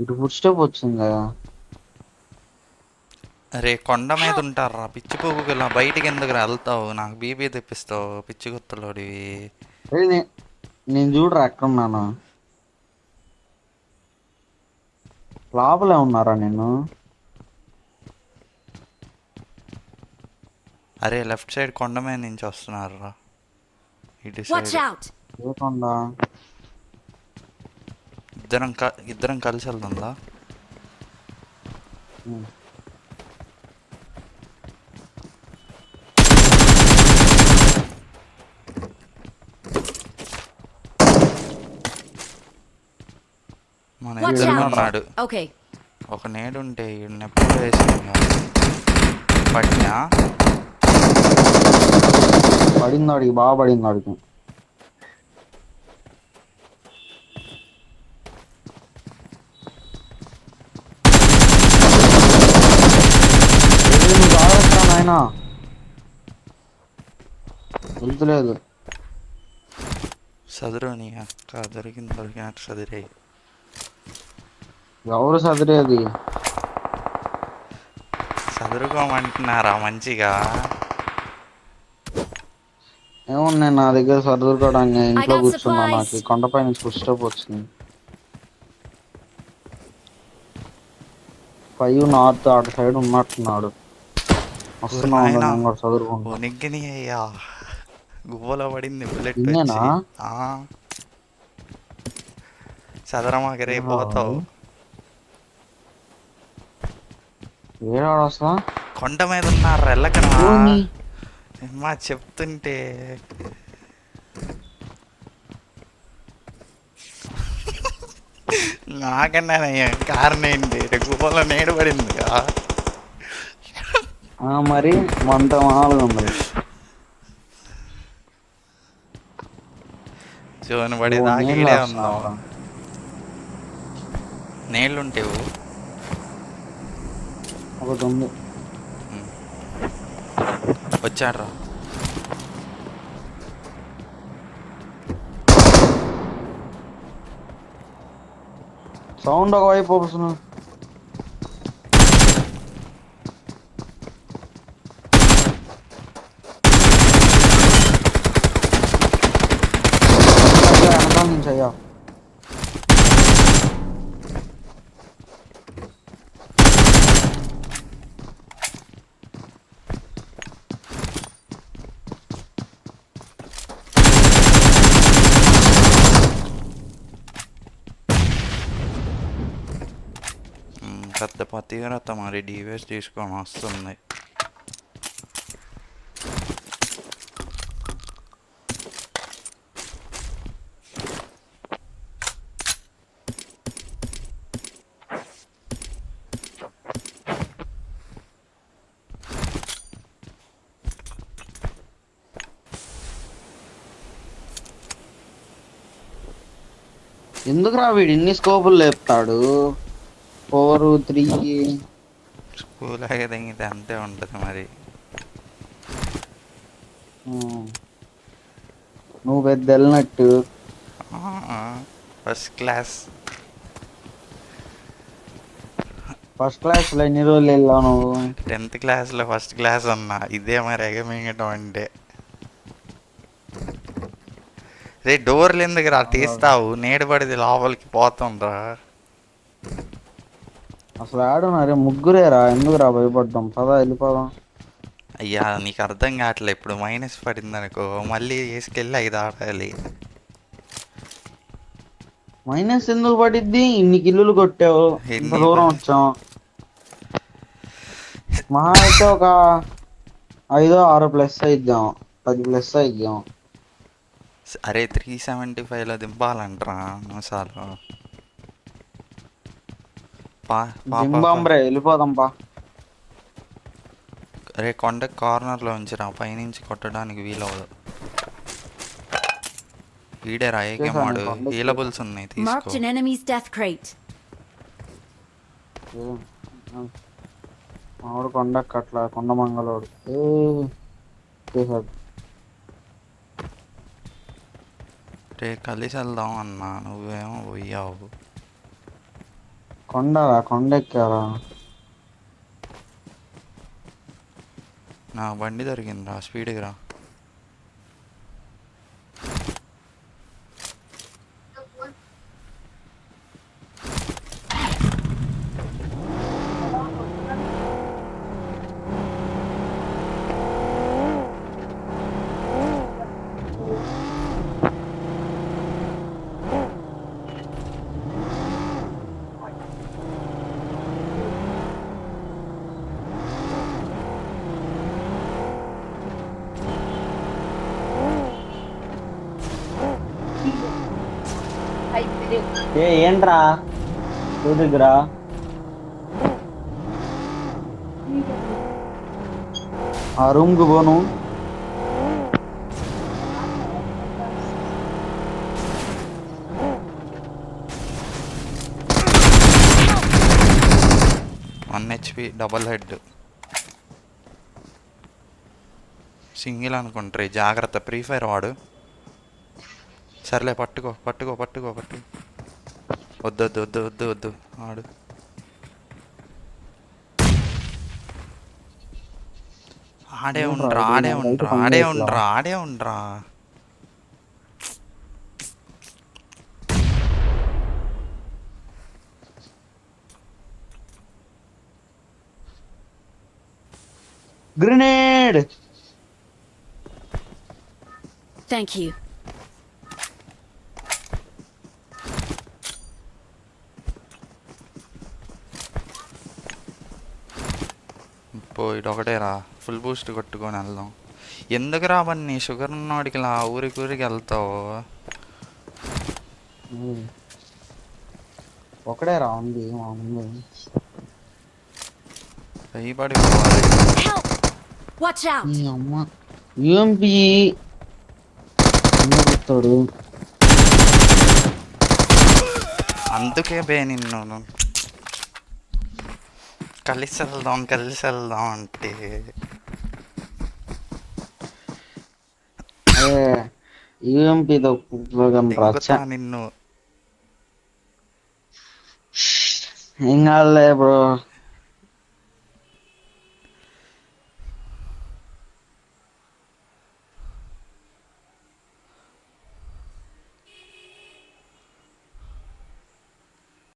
ఇటు food step వచ్చింది కదా. అరే కొండ మీద Help! ఉంటారా పిచ్చి పువ్వుకి ఇలా బయటికి ఎందుకు వెళ్తావు? నాకు బీపీ తెప్పిస్తావు పిచ్చి గుర్తులోడివి. అరే నేను చూడరా ఎక్కడున్నాను. లోపలే ఉన్నారా నేను? అరే లెఫ్ట్ సైడ్ కొండ మీద నుంచి వస్తున్నారు రా ఇటు Watch సైడ్. out! లేకుండా ఇద్దరం కలిసి వెళ్తుందా? మన Watch ఇద్దరిలో out! ఉన్నాడు. Okay. ఒక నేడు ఉంటే ఎప్పుడు వేసాను పట్టినా. పడింది వాడికి, బాగా పడింది వాడికి. నువ్వు జాగ్రత్త నాయనా, వెళ్తలేదు. సదురు నీ అక్క దొరికినట్టు సదిరే. ఎవరు చదిరేది? చదురుకోమంటున్నారా మంచిగా? ఏమున్నాయి నా దగ్గర సర్దుకోవడానికి, నేను I ఇంట్లో got కూర్చున్నా. నాకు supplies. ఈ కొండపై నుంచి ఫుడ్ స్టెప్ వచ్చింది. 5 నార్త్ అటు సైడ్ ఉన్నట్టున్నాడు. ఊరి వస్తున్నా ఉండు, నాయన నేను కూడా చదువుకుంటా. ఉనికిని అయ్యా గువ్వలో పడింది బుల్లెట్ నిన్నేనా? వచ్చి. చదరమాకి రేపోతావు. ఏడాడు అసలు కొండ మీద ఉన్నారు వెళ్ళకరా. ఏముంది? మా చెప్తుంటే నాకన్నా కారణం ఏంటి? గువ్వలో నేడు పడింది మరి వంట మామూలుగా ఉంది. జోన్ పడి ఓ దాకా నీళ్ళు ఈడే ఉందాం. వస్తున్నా. నీళ్ళుంటేవు ఒకటి ఉంది. వచ్చాడ్రా. సౌండ్ ఒకవైపు వస్తున్నా. వెనకాల నుంచి అయ్యా. పెద్ద పతివ్రత మరి డివైస్ తీసుకొని వస్తుంది. ఎందుకురా వీడు ఇన్ని స్కోపులు లేపుతాడు? 4, 3. స్కూల్ అయితే తెంగితే అంతే ఉంటుంది మరి. నువ్వు పెద్ద వెళ్ళినట్టు. First class. ఫస్ట్ క్లాస్ లో ఎన్ని రోజులు వెళ్ళావు నువ్వు? 10th క్లాస్లో ఫస్ట్ క్లాస్ అన్నా. ఇదే మరి ఎగమింగటం అంటే. రే డోర్లు ఎందుకు రా తీస్తావు? నేడు పడితే లోపలికి పోతుండ్రా. అసలు ఆడున్నారే ముగ్గురేరా, ఎందుకురా భయపడ్డాం? పదా వెళ్ళిపోదాం. అయ్యా నీకు అర్థం కావట్లే. ఇప్పుడు మైనస్ పడింది అనుకో మళ్ళీ వేసుకెళ్ళి 5 ఆడాలి. మైనస్ ఎందుకు పడిద్ది? ఇన్ని కిల్లులు కొట్టావు, ఇంత ఎన్ని దూరం వచ్చాం. మహా అయితే ఒక 5, 6 ప్లస్ అయిద్దాం, 10 ప్లస్ అయిద్దాం. అరే 375లో దింపాలంటరా మసాలా. జింబాంబ్రే వెళ్ళిపోదాం పా. అరే కొండ కార్నర్లో ఉంచిరా, పైనుంచి కొట్టడానికి వీలవదు. వీడేరా ఏకేమాడు. హీలబుల్స్ ఉన్నాయి తీసుకో. Marked an enemy's death crate. మామిడి కొండకు అట్లా కొండ మంగళోడు. రే కలిసి వెళ్దాం అన్నా, నువ్వేమో పోయావు. కొండ ఎక్కారా? నా బండి దొరికిందిరా, స్పీడ్గా రా. ఏంట్రా చూదిగ్రా? ఆ రూమ్ కు పోను. One HP, double head, single అనుకుంటారు. జాగ్రత్త, ఫ్రీ ఫైర్ వాడు. సర్లే, పట్టుకో పట్టుకో పట్టుకో పట్టుకో. వద్దు వద్దు వద్దు వద్దు వద్దు ఆడు. ఆడే ఉండరా, ఆడే ఉండరా, ఆడే ఉండరా, ఆడే ఉండరా. గ్రెనేడ్. Thank you. పోయి ఒకటేరా, ఫుల్ బూస్ట్ కొట్టుకొని వెళ్దాం. ఎందుకు రావన్నీ షుగర్ ఉన్నవాడికి ఇలా ఊరికి ఊరికి వెళ్తావు? ఒకడే రా ఉంది మా ముందు. భయపడి పోవాలి. Help! Watch out! ఈ అమ్మ యూఎంపీ చెప్తాడు. అందుకే బే నిన్ను కలిసి వెళ్దాం అంటే. యూఎంపీతో దింగుతా నిన్ను. ఏం కాదులే బ్రో.